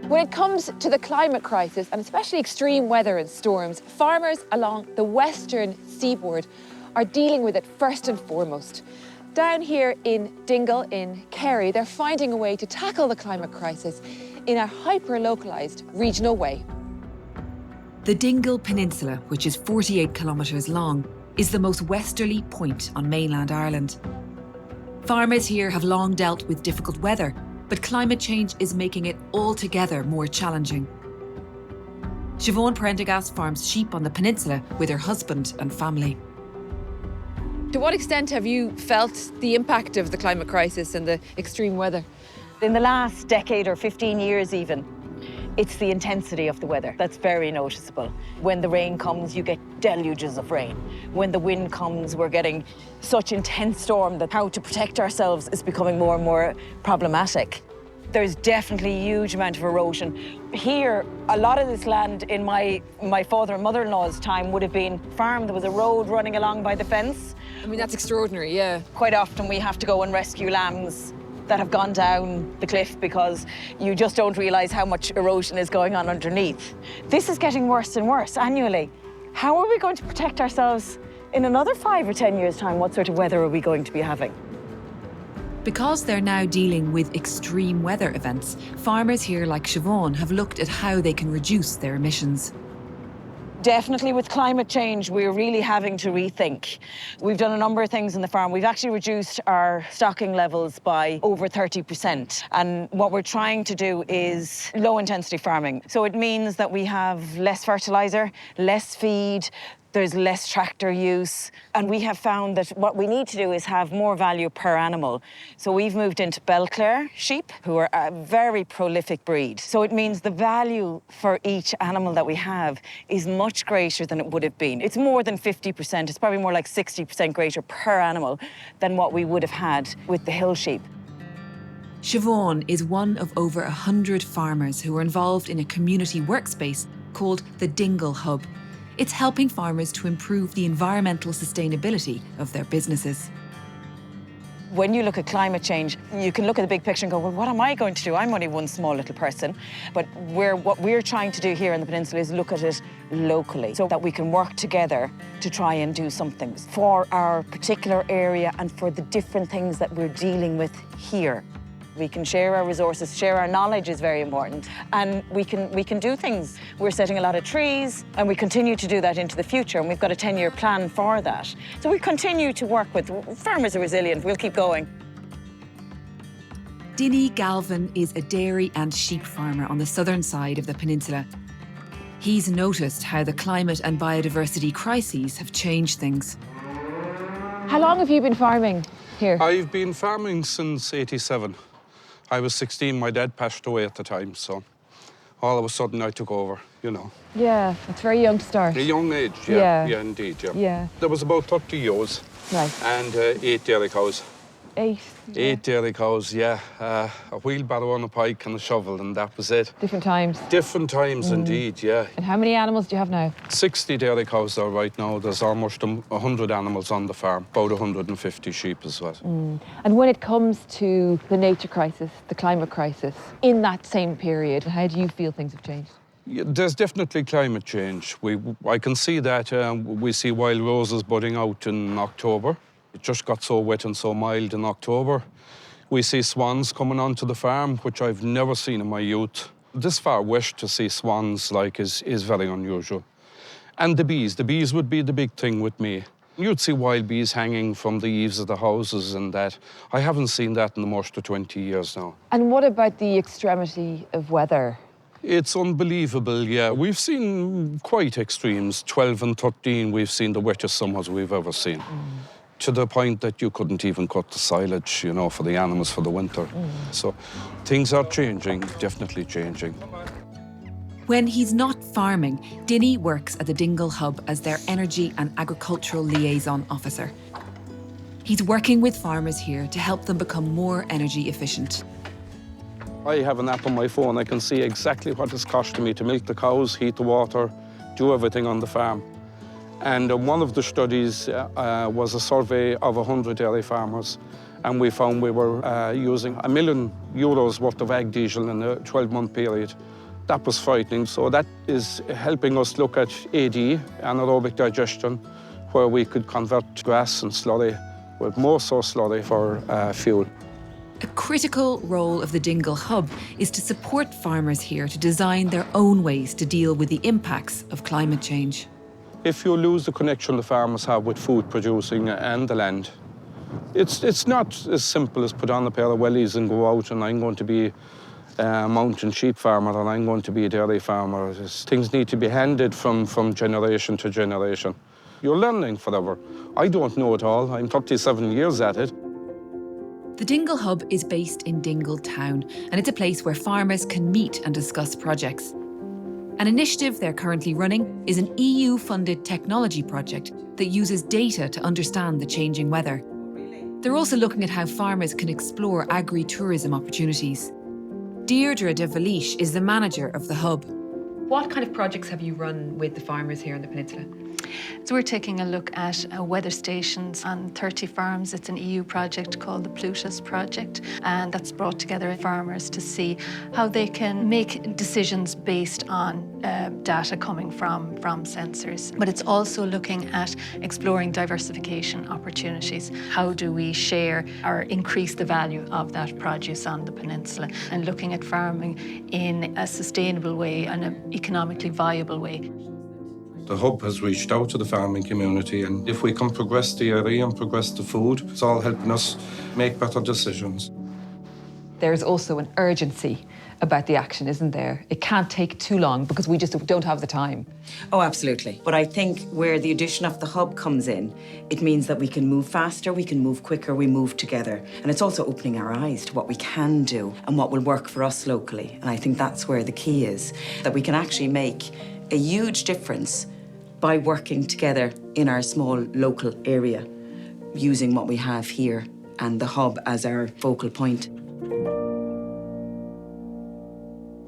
When it comes to the climate crisis, and especially extreme weather and storms, farmers along the western seaboard are dealing with it first and foremost. Down here in Dingle in Kerry, they're finding a way to tackle the climate crisis in a hyper-localised regional way. The Dingle Peninsula, which is 48 kilometres long, is the most westerly point on mainland Ireland. Farmers here have long dealt with difficult weather, but climate change is making it altogether more challenging. Siobhan Prendergast farms sheep on the peninsula with her husband and family. To what extent have you felt the impact of the climate crisis and the extreme weather? In the last decade or 15 years even, it's the intensity of the weather that's very noticeable. When the rain comes, you get deluges of rain. When the wind comes, we're getting such intense storm that how to protect ourselves is becoming more and more problematic. There's definitely a huge amount of erosion. Here, a lot of this land in my father and mother-in-law's time would have been farmed. There was a road running along by the fence. I mean, that's extraordinary, yeah. Quite often we have to go and rescue lambs that have gone down the cliff because you just don't realise how much erosion is going on underneath. This is getting worse and worse annually. How are we going to protect ourselves in another 5 or 10 years' time? What sort of weather are we going to be having? Because they're now dealing with extreme weather events, farmers here like Siobhan have looked at how they can reduce their emissions. Definitely with climate change, we're really having to rethink. We've done a number of things in the farm. We've actually reduced our stocking levels by over 30%. And what we're trying to do is low-intensity farming. So it means that we have less fertiliser, less feed, there's less tractor use. And we have found that what we need to do is have more value per animal. So we've moved into Belclare sheep, who are a very prolific breed. So it means the value for each animal that we have is much greater than it would have been. It's more than 50%. It's probably more like 60% greater per animal than what we would have had with the hill sheep. Siobhan is one of over 100 farmers who are involved in a community workspace called the Dingle Hub. It's helping farmers to improve the environmental sustainability of their businesses. When you look at climate change, you can look at the big picture and go, well, what am I going to do? I'm only one small little person. But what we're trying to do here in the peninsula is look at it locally so that we can work together to try and do something for our particular area and for the different things that we're dealing with here. We can share our resources, share our knowledge is very important, and we can do things. We're setting a lot of trees, and we continue to do that into the future, and we've got a 10-year plan for that. So we continue to work with farmers are resilient. We'll keep going. Dinny Galvin is a dairy and sheep farmer on the southern side of the peninsula. He's noticed how the climate and biodiversity crises have changed things. How long have you been farming here? I've been farming since '87. I was 16, my dad passed away at the time, so all of a sudden I took over, you know. Yeah, it's very young to start. A young age, Yeah. yeah, indeed, yeah. Yeah. There was about 30 ewes Right. and 8 dairy cows. 8. 8 dairy cows, yeah. A wheelbarrow and a pike and a shovel, and that was it. Different times. Different times, indeed, yeah. And how many animals do you have now? 60 dairy cows there right now. There's almost 100 animals on the farm, about 150 sheep as well. And when it comes to the nature crisis, the climate crisis, in that same period, how do you feel things have changed? Yeah, there's definitely climate change. I can see that. We see wild roses budding out in October. It just got so wet and so mild in October. We see swans coming onto the farm, which I've never seen in my youth. This far west to see swans is very unusual. And the bees would be the big thing with me. You'd see wild bees hanging from the eaves of the houses and that. I haven't seen that in the most of 20 years now. And what about the extremity of weather? It's unbelievable, yeah. We've seen quite extremes. 12 and 13, we've seen the wettest summers we've ever seen. To the point that you couldn't even cut the silage, you know, for the animals for the winter. So things are changing, definitely changing. When he's not farming, Dinny works at the Dingle Hub as their energy and agricultural liaison officer. He's working with farmers here to help them become more energy efficient. I have an app on my phone. I can see exactly what it's costing me to milk the cows, heat the water, do everything on the farm. And one of the studies was a survey of 100 dairy farmers, and we found we were using €1 million worth of ag diesel in a 12-month period. That was frightening. So that is helping us look at AD, anaerobic digestion, where we could convert grass and slurry with more so slurry for fuel. A critical role of the Dingle Hub is to support farmers here to design their own ways to deal with the impacts of climate change. If you lose the connection the farmers have with food producing and the land, it's not as simple as put on a pair of wellies and go out and I'm going to be a mountain sheep farmer and I'm going to be a dairy farmer. Things need to be handed from generation to generation. You're learning forever. I don't know it all. I'm 37 years at it. The Dingle Hub is based in Dingle town, and it's a place where farmers can meet and discuss projects. An initiative they're currently running is an EU-funded technology project that uses data to understand the changing weather. They're also looking at how farmers can explore agri-tourism opportunities. Deirdre de Valish is the manager of the hub. What kind of projects have you run with the farmers here on the peninsula? So we're taking a look at weather stations on 30 farms. It's an EU project called the Plutus Project, and that's brought together farmers to see how they can make decisions based on data coming from sensors. But it's also looking at exploring diversification opportunities. How do we share or increase the value of that produce on the peninsula, and looking at farming in a sustainable way and an economically viable way. The hub has reached out to the farming community, and if we can progress the area and progress the food, it's all helping us make better decisions. There's also an urgency about the action, isn't there? It can't take too long because we just don't have the time. Oh, absolutely. But I think where the addition of the hub comes in, it means that we can move faster, we can move quicker, we move together. And it's also opening our eyes to what we can do and what will work for us locally. And I think that's where the key is, that we can actually make a huge difference by working together in our small local area, using what we have here and the hub as our focal point.